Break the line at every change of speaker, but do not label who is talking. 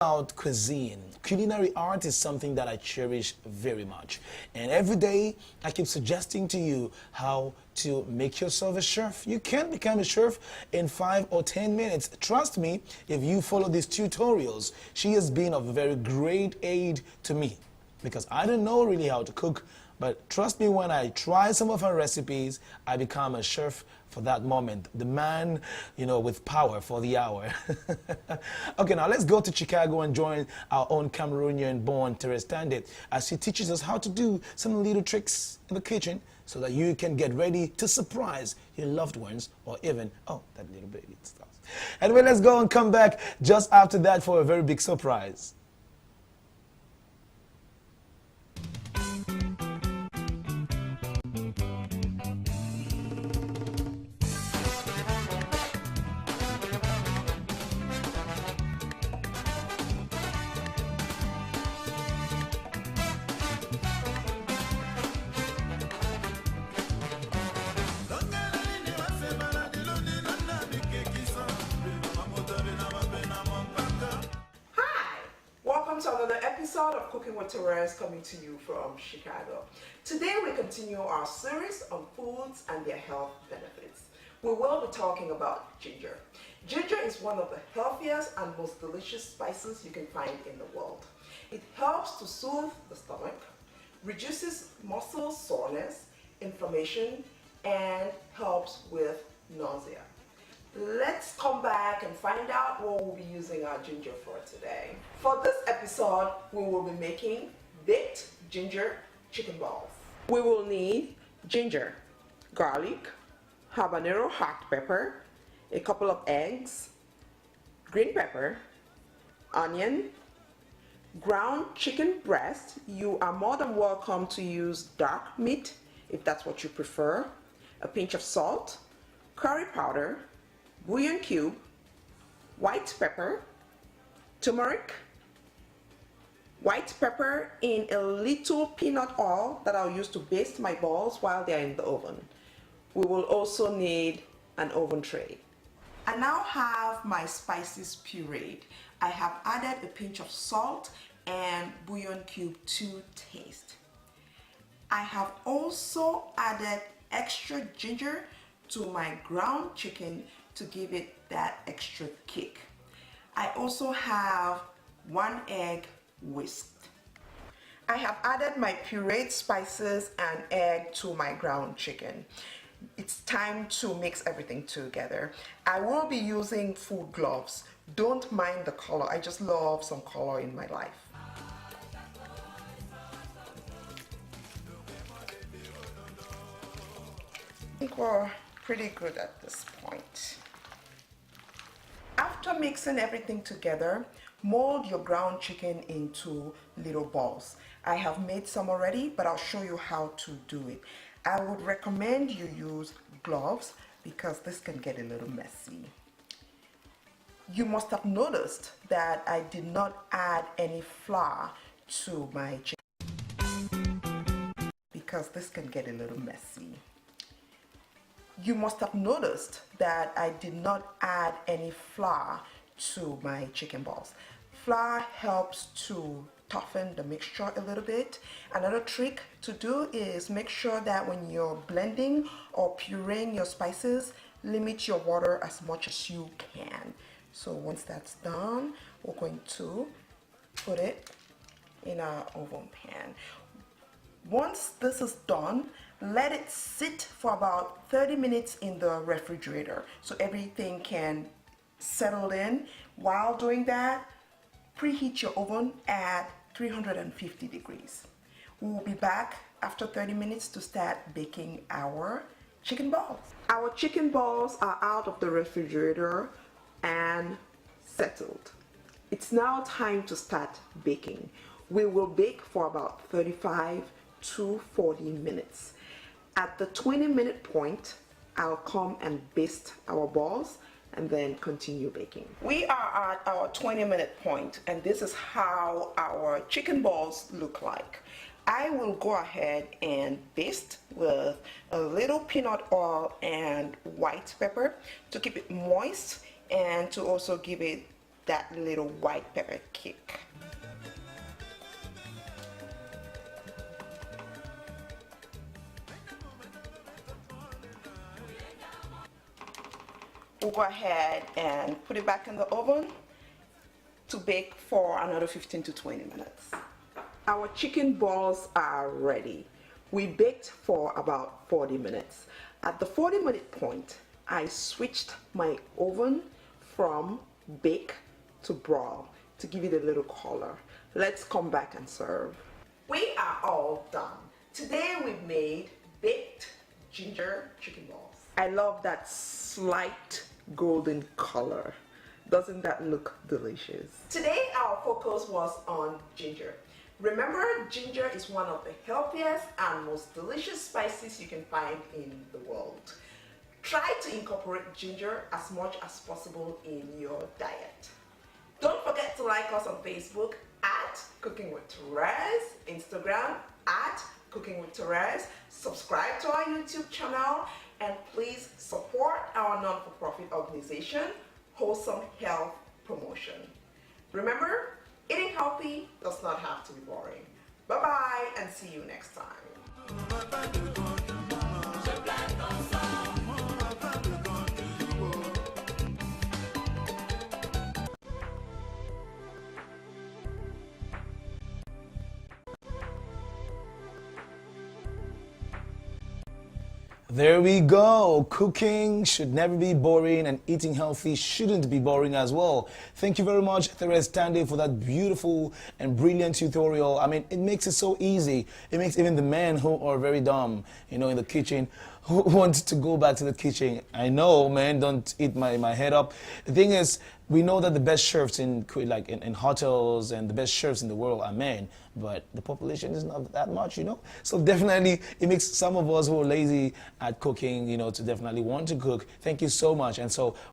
About cuisine. Culinary art is something that I cherish very much. And every day I keep suggesting to you how to make yourself a chef. You can become a chef in 5 or 10 minutes. Trust me, if you follow these tutorials, she has been of very great aid to me because I don't know really how to cook. But trust me, when I try some of her recipes, I become a chef for that moment. The man, with power for the hour. Okay, now let's go to Chicago and join our own Cameroonian-born Terese as she teaches us how to do some little tricks in the kitchen so that you can get ready to surprise your loved ones or even, that little baby stuff. Anyway, let's go and come back just after that for a very big surprise.
To another episode of Cooking with Terese, coming to you from Chicago. Today we continue our series on foods and their health benefits. We will be talking about ginger. Ginger is one of the healthiest and most delicious spices you can find in the world. It helps to soothe the stomach, reduces muscle soreness, inflammation, and helps with nausea. Let's come back and find out what we'll be using our ginger for today. For this episode, we will be making baked ginger chicken balls. We will need ginger, garlic, habanero hot pepper, a couple of eggs, green pepper, onion, ground chicken breast. You are more than welcome to use dark meat if that's what you prefer, a pinch of salt, curry powder, bouillon cube, white pepper, turmeric, white pepper in a little peanut oil that I'll use to baste my balls while they're in the oven. We will also need an oven tray. I now have my spices pureed. I have added a pinch of salt and bouillon cube to taste. I have also added extra ginger to my ground chicken to give it that extra kick. I also have 1 egg whisked. I have added my pureed spices and egg to my ground chicken. It's time to mix everything together. I will be using food gloves. Don't mind the color. I just love some color in my life. I think we're pretty good at this point. After mixing everything together, mold your ground chicken into little balls. I have made some already, but I'll show you how to do it. I would recommend you use gloves because this can get a little messy. You must have noticed that I did not add any flour to my chicken because this can get a little messy. You must have noticed that I did not add any flour to my chicken balls. Flour helps to toughen the mixture a little bit. Another trick to do is make sure that when you're blending or pureeing your spices, limit your water as much as you can. So once that's done, we're going to put it in our oven pan. Once this is done, let it sit for about 30 minutes in the refrigerator so everything can settle in. While doing that, preheat your oven at 350 degrees. We will be back after 30 minutes to start baking our chicken balls. Our chicken balls are out of the refrigerator and settled. It's now time to start baking. We will bake for about 35 to 40 minutes. At the 20-minute point, I'll come and baste our balls and then continue baking. We are at our 20-minute point, and this is how our chicken balls look like. I will go ahead and baste with a little peanut oil and white pepper to keep it moist and to also give it that little white pepper kick. We'll go ahead and put it back in the oven to bake for another 15 to 20 minutes. Our chicken balls are ready. We baked for about 40 minutes. At the 40-minute point, I switched my oven from bake to broil to give it a little color. Let's come back and serve. We are all done. Today we've made baked ginger chicken balls. I love that slight golden color. Doesn't that look delicious? Today our focus was on ginger. Remember, ginger is one of the healthiest and most delicious spices you can find in the world. Try to incorporate ginger as much as possible in your diet. Don't forget to like us on Facebook at Cooking with Terese, Instagram at Cooking with Terese, subscribe to our YouTube channel, and please support our non-for-profit organization, Wholesome Health Promotion. Remember, eating healthy does not have to be boring. Bye-bye and see you next time.
There we go. Cooking should never be boring, and eating healthy shouldn't be boring as well. Thank you very much, Terese Tande, for that beautiful and brilliant tutorial. I mean, it makes it so easy. It makes even the men who are very dumb, in the kitchen, who want to go back to the kitchen. I know, man, don't eat my head up. The thing is, we know that the best chefs in hotels and the best chefs in the world are men, but the population is not that much, So definitely, it makes some of us who are lazy at cooking, to definitely want to cook. Thank you so much. And so